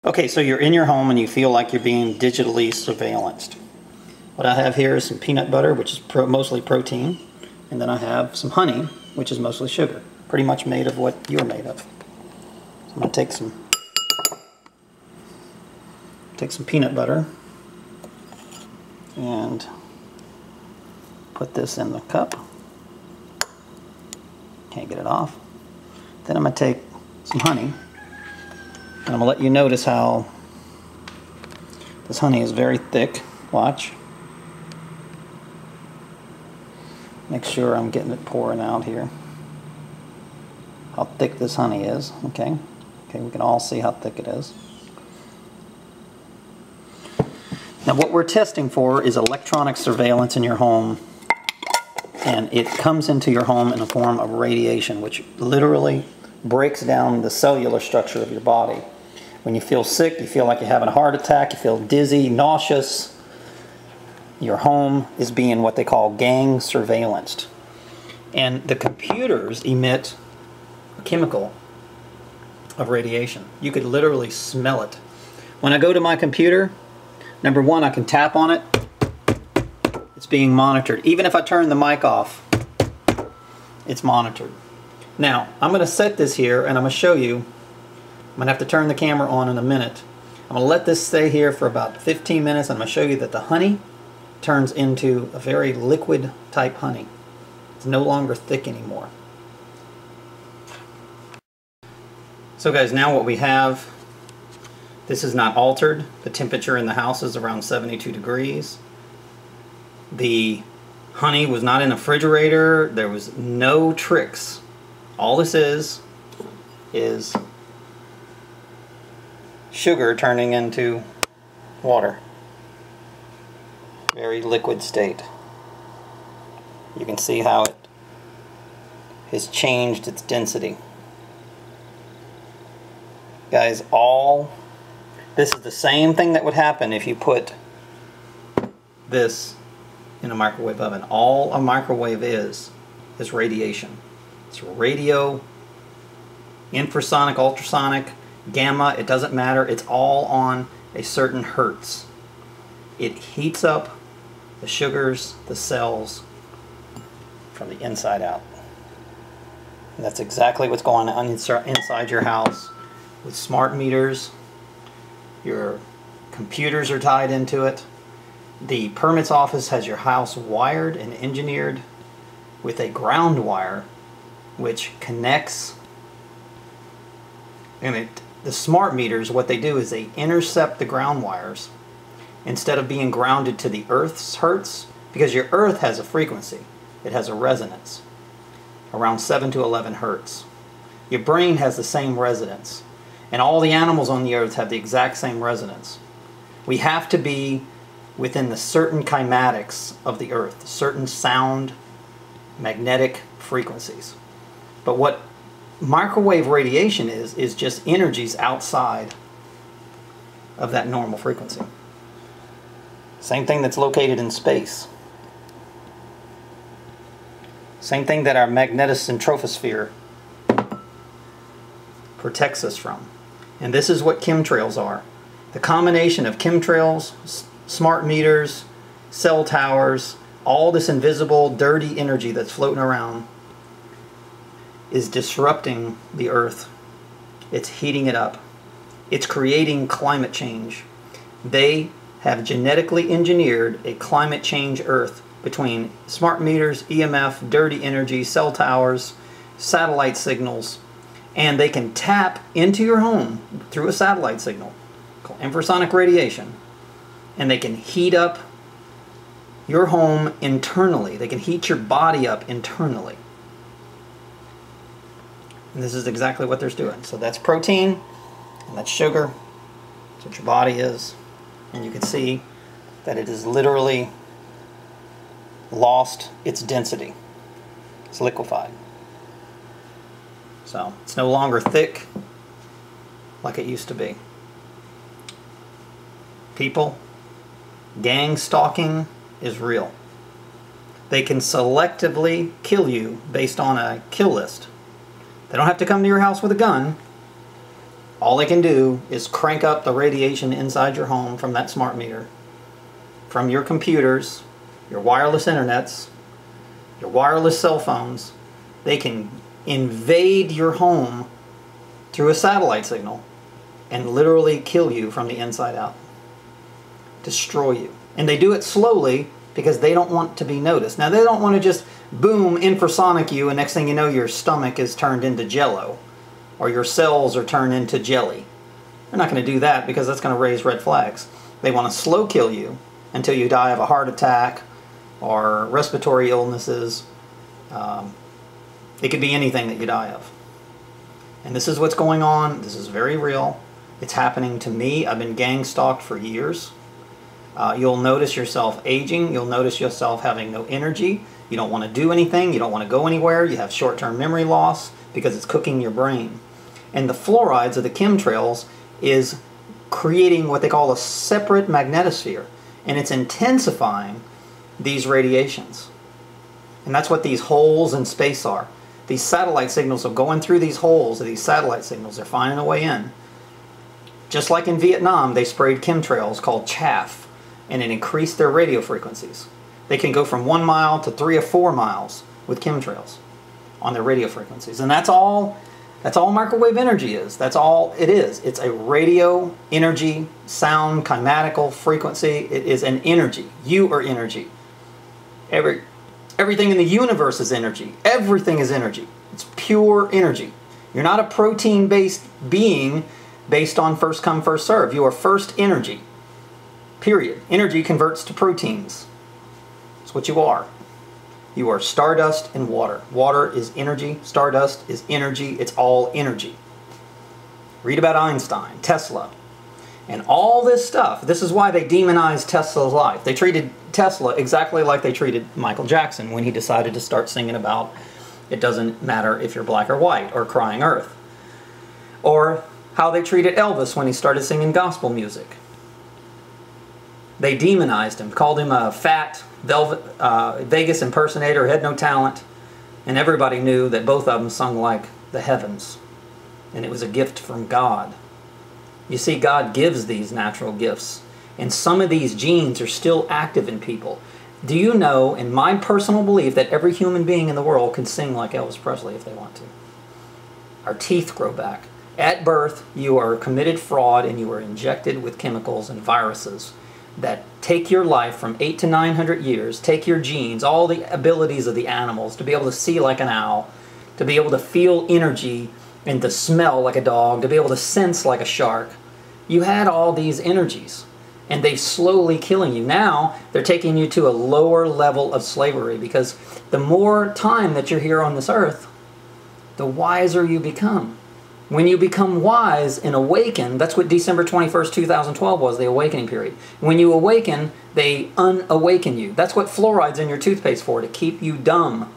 Okay, so you're in your home and you feel like you're being digitally surveillanced. What I have here is some peanut butter, which is mostly protein, and then I have some honey, which is mostly sugar. Pretty much made of what you're made of. So I'm going to take some peanut butter and put this in the cup. Can't get it off. Then I'm going to take some honey. And I'm going to let you notice how this honey is very thick. Watch. Make sure I'm getting it pouring out here. How thick this honey is. Okay. Okay, we can all see how thick it is. Now what we're testing for is electronic surveillance in your home. And it comes into your home in the form of radiation, which literally breaks down the cellular structure of your body. When you feel sick, you feel like you're having a heart attack, you feel dizzy, nauseous, your home is being what they call gang surveillanced. And the computers emit a chemical of radiation. You could literally smell it. When I go to my computer, number one, I can tap on it. It's being monitored. Even if I turn the mic off, it's monitored. Now, I'm going to set this here and I'm going to show you. I'm going to have to turn the camera on in a minute. I'm going to let this stay here for about 15 minutes. I'm going to show you that the honey turns into a very liquid type honey. It's no longer thick anymore. So guys, now what we have, this is not altered. The temperature in the house is around 72 degrees. The honey was not in a refrigerator. There was no tricks. All this is sugar turning into water. Very liquid state. You can see how it has changed its density. Guys, this is the same thing that would happen if you put this in a microwave oven. All a microwave is radiation. It's radio, infrasonic, ultrasonic, gamma, it doesn't matter. It's all on a certain hertz. It heats up the sugars, the cells from the inside out. And that's exactly what's going on inside your house with smart meters. Your computers are tied into it. The permits office has your house wired and engineered with a ground wire which connects, and the smart meters, what they do is they intercept the ground wires instead of being grounded to the earth's hertz, because your earth has a frequency, it has a resonance around 7 to 11 hertz. Your brain has the same resonance, and all the animals on the earth have the exact same resonance. We have to be within the certain kymatics of the earth, certain sound magnetic frequencies. But what microwave radiation is just energies outside of that normal frequency. Same thing that's located in space. Same thing that our magnetosyntroposphere troposphere protects us from. And this is what chemtrails are. The combination of chemtrails, smart meters, cell towers, all this invisible, dirty energy that's floating around is disrupting the earth. It's heating it up. It's creating climate change. They have genetically engineered a climate change earth between smart meters, EMF, dirty energy, cell towers, satellite signals, and they can tap into your home through a satellite signal called infrasonic radiation, and they can heat up your home internally. They can heat your body up internally. And this is exactly what they're doing. So that's protein, and that's sugar. That's what your body is. And you can see that it has literally lost its density. It's liquefied. So it's no longer thick like it used to be. People, gang stalking is real. They can selectively kill you based on a kill list. They don't have to come to your house with a gun. All they can do is crank up the radiation inside your home from that smart meter, from your computers, your wireless internets, your wireless cell phones. They can invade your home through a satellite signal and literally kill you from the inside out. Destroy you. And they do it slowly because they don't want to be noticed. Now, they don't want to just boom, infrasonic you, and next thing you know, your stomach is turned into jello, or your cells are turned into jelly. They're not going to do that because that's going to raise red flags. They want to slow kill you until you die of a heart attack or respiratory illnesses. It could be anything that you die of. And this is what's going on. This is very real. It's happening to me. I've been gang stalked for years. You'll notice yourself aging. You'll notice yourself having no energy. You don't want to do anything. You don't want to go anywhere. You have short-term memory loss because it's cooking your brain. And the fluorides of the chemtrails is creating what they call a separate magnetosphere. And it's intensifying these radiations. And that's what these holes in space are. These satellite signals are going through these holes of these satellite signals. They're finding a way in. Just like in Vietnam, they sprayed chemtrails called chaff, and it increased their radio frequencies. They can go from 1 mile to 3 or 4 miles with chemtrails on their radio frequencies. And that's all microwave energy is. That's all it is. It's a radio energy, sound, kymatical frequency. It is an energy. You are energy. Everything in the universe is energy. Everything is energy. It's pure energy. You're not a protein-based being based on first come, first serve. You are first energy. Period. Energy converts to proteins. That's what you are. You are stardust and water. Water is energy. Stardust is energy. It's all energy. Read about Einstein, Tesla, and all this stuff. This is why they demonized Tesla's life. They treated Tesla exactly like they treated Michael Jackson when he decided to start singing about it doesn't matter if you're black or white, or crying earth. Or how they treated Elvis when he started singing gospel music. They demonized him, called him a fat Vegas impersonator, had no talent, and everybody knew that both of them sung like the heavens, and it was a gift from God. You see, God gives these natural gifts, and some of these genes are still active in people. Do you know, in my personal belief, that every human being in the world can sing like Elvis Presley if they want to? Our teeth grow back. At birth, you are a committed fraud, and you are injected with chemicals and viruses that take your life from 800 to 900 years, take your genes, all the abilities of the animals, to be able to see like an owl, to be able to feel energy and to smell like a dog, to be able to sense like a shark. You had all these energies, and they're slowly killing you. Now, they're taking you to a lower level of slavery, because the more time that you're here on this earth, the wiser you become. When you become wise and awaken, that's what December 21st, 2012 was, the awakening period. When you awaken, they unawaken you. That's what fluoride's in your toothpaste for, to keep you dumb.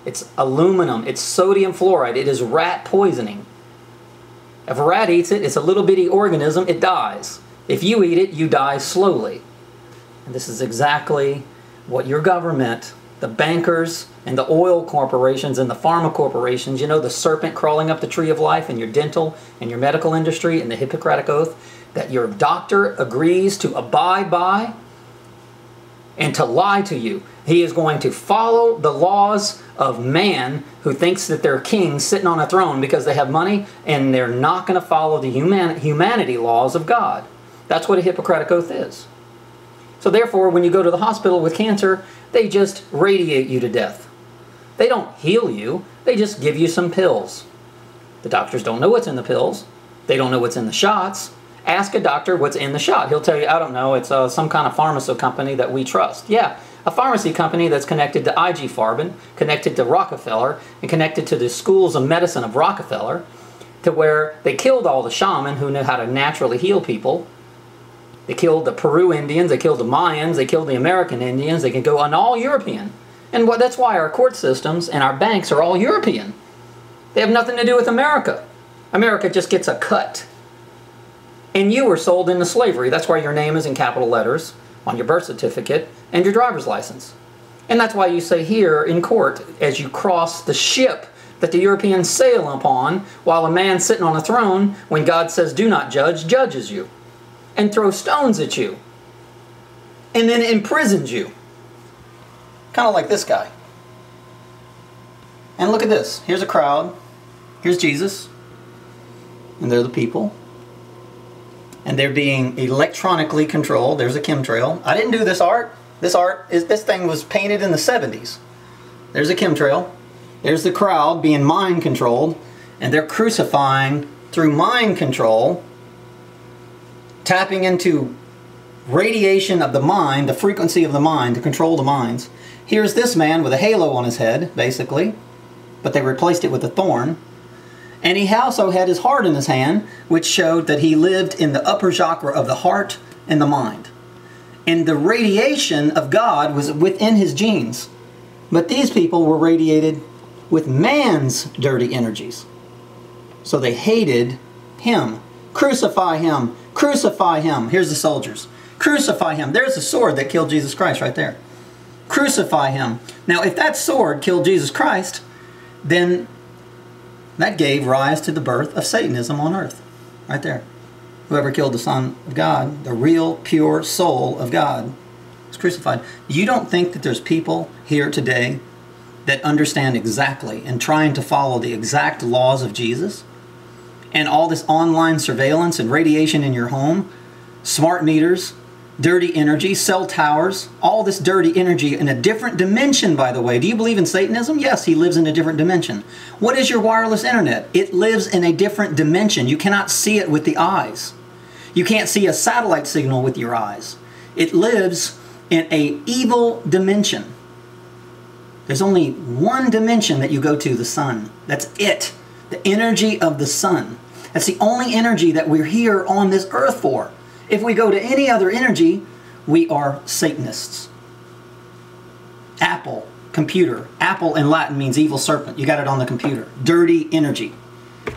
It's aluminum, it's sodium fluoride, it is rat poisoning. If a rat eats it, it's a little bitty organism, it dies. If you eat it, you die slowly. And this is exactly what your government, the bankers, and the oil corporations and the pharma corporations, you know, the serpent crawling up the tree of life in your dental and your medical industry and the Hippocratic Oath that your doctor agrees to abide by and to lie to you. He is going to follow the laws of man who thinks that they're kings sitting on a throne because they have money, and they're not going to follow the humanity laws of God. That's what a Hippocratic Oath is. So therefore, when you go to the hospital with cancer, they just radiate you to death. They don't heal you, they just give you some pills. The doctors don't know what's in the pills. They don't know what's in the shots. Ask a doctor what's in the shot. He'll tell you, I don't know, it's some kind of pharmaceutical company that we trust. Yeah, a pharmacy company that's connected to IG Farben, connected to Rockefeller, and connected to the schools of medicine of Rockefeller, to where they killed all the shaman who knew how to naturally heal people. They killed the Peru Indians, they killed the Mayans, they killed the American Indians, they can go on all European. And that's why our court systems and our banks are all European. They have nothing to do with America. America just gets a cut. And you were sold into slavery. That's why your name is in capital letters on your birth certificate and your driver's license. And that's why you say here in court, as you cross the ship that the Europeans sail upon, while a man sitting on a throne, when God says do not judge, judges you and throws stones at you and then imprisons you. Kind of like this guy. And look at this. Here's a crowd. Here's Jesus. And they're the people. And they're being electronically controlled. There's a chemtrail. I didn't do this art. This thing was painted in the 70s. There's a chemtrail. There's the crowd being mind controlled. And they're crucifying through mind control, tapping into radiation of the mind, the frequency of the mind, to control the minds. Here's this man with a halo on his head, basically, but they replaced it with a thorn. And he also had his heart in his hand, which showed that he lived in the upper chakra of the heart and the mind. And the radiation of God was within his genes. But these people were radiated with man's dirty energies. So they hated him. Crucify him. Crucify him. Here's the soldiers. Crucify him. There's the sword that killed Jesus Christ right there. Crucify him. Now, if that sword killed Jesus Christ, then that gave rise to the birth of Satanism on earth. Right there. Whoever killed the Son of God, the real, pure soul of God, was crucified. You don't think that there's people here today that understand exactly and trying to follow the exact laws of Jesus? And all this online surveillance and radiation in your home, smart meters, dirty energy, cell towers, all this dirty energy in a different dimension, by the way. Do you believe in Satanism? Yes, he lives in a different dimension. What is your wireless internet? It lives in a different dimension. You cannot see it with the eyes. You can't see a satellite signal with your eyes. It lives in an evil dimension. There's only one dimension that you go to, the sun. That's it. The energy of the sun. That's the only energy that we're here on this earth for. If we go to any other energy, we are Satanists. Apple, computer. Apple in Latin means evil serpent. You got it on the computer. Dirty energy.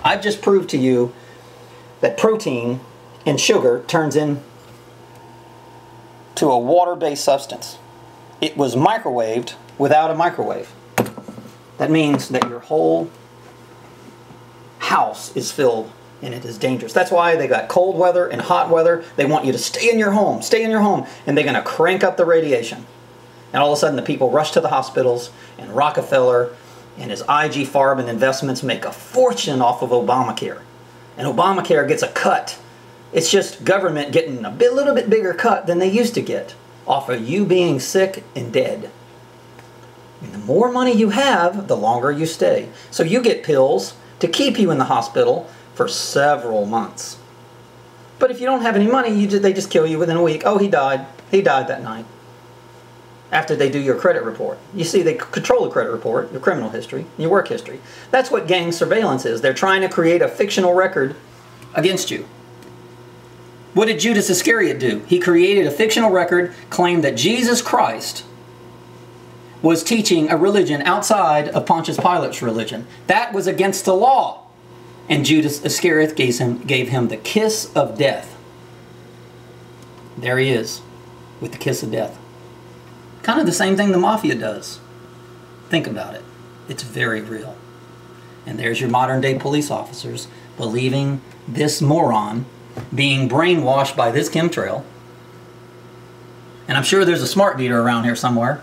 I've just proved to you that protein in sugar turns into a water-based substance. It was microwaved without a microwave. That means that your whole house is filled and it is dangerous. That's why they got cold weather and hot weather. They want you to stay in your home, and they're going to crank up the radiation. And all of a sudden the people rush to the hospitals, and Rockefeller and his IG Farb and investments make a fortune off of Obamacare. And Obamacare gets a cut. It's just government getting a little bit bigger cut than they used to get off of you being sick and dead. And the more money you have, the longer you stay. So you get pills to keep you in the hospital for several months. But if you don't have any money, they just kill you within a week. Oh, he died. He died that night. After they do your credit report. You see, they control the credit report, your criminal history, your work history. That's what gang surveillance is. They're trying to create a fictional record against you. What did Judas Iscariot do? He created a fictional record, claimed that Jesus Christ was teaching a religion outside of Pontius Pilate's religion. That was against the law. And Judas Iscariot gave him the kiss of death. There he is, with the kiss of death. Kind of the same thing the mafia does. Think about it. It's very real. And there's your modern day police officers believing this moron, being brainwashed by this chemtrail. And I'm sure there's a smart meter around here somewhere